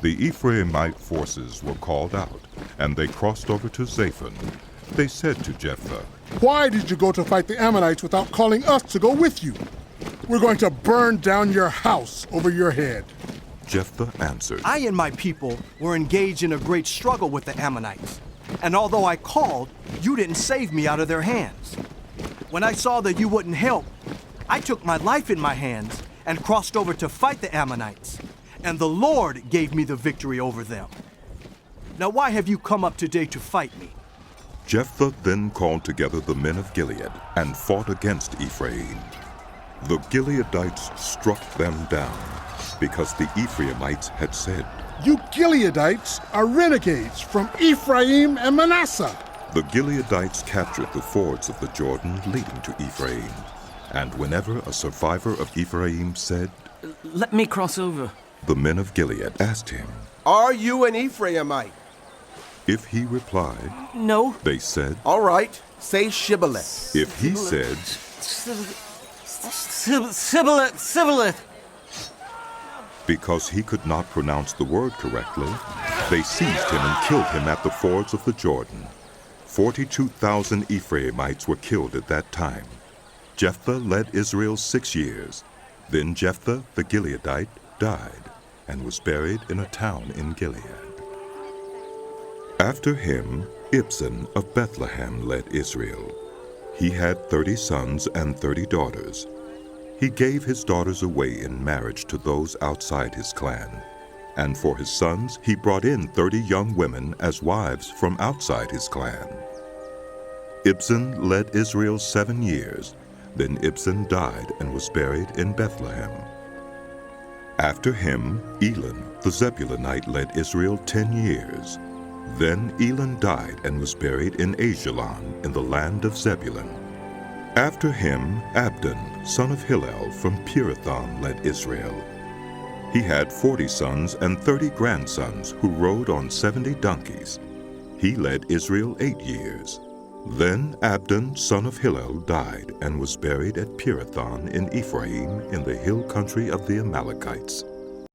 The Ephraimite forces were called out, and they crossed over to Zaphon. They said to Jephthah, "Why did you go to fight the Ammonites without calling us to go with you? We're going to burn down your house over your head." Jephthah answered, I and my people were engaged in a great struggle with the Ammonites, and although I called, you didn't save me out of their hands. When I saw that you wouldn't help, I took my life in my hands and crossed over to fight the Ammonites, and the Lord gave me the victory over them. Now why have you come up today to fight me? Jephthah then called together the men of Gilead and fought against Ephraim. The Gileadites struck them down, because the Ephraimites had said, "You Gileadites are renegades from Ephraim and Manasseh." The Gileadites captured the fords of the Jordan leading to Ephraim. And whenever a survivor of Ephraim said, "Let me cross over," the men of Gilead asked him, "Are you an Ephraimite?" If he replied, "No." they said, All right, say Shibboleth. if he said, Sibboleth. because he could not pronounce the word correctly, they seized him and killed him at the fords of the Jordan. 42,000 Ephraimites were killed at that time. Jephthah led Israel 6 years. Then Jephthah the Gileadite died and was buried in a town in Gilead. After him, Ibzan of Bethlehem led Israel. He had 30 sons and 30 daughters. He gave his daughters away in marriage to those outside his clan. And for his sons, he brought in 30 young women as wives from outside his clan. Ibzan led Israel 7 years. Then Ibzan died and was buried in Bethlehem. After him, Elon the Zebulunite led Israel 10 years. Then Elon died and was buried in Ajalon in the land of Zebulun. After him, Abdon, son of Hillel from Pirathon, led Israel. He had 40 sons and 30 grandsons who rode on 70 donkeys. He led Israel 8 years. Then Abdon, son of Hillel, died and was buried at Pirathon in Ephraim in the hill country of the Amalekites.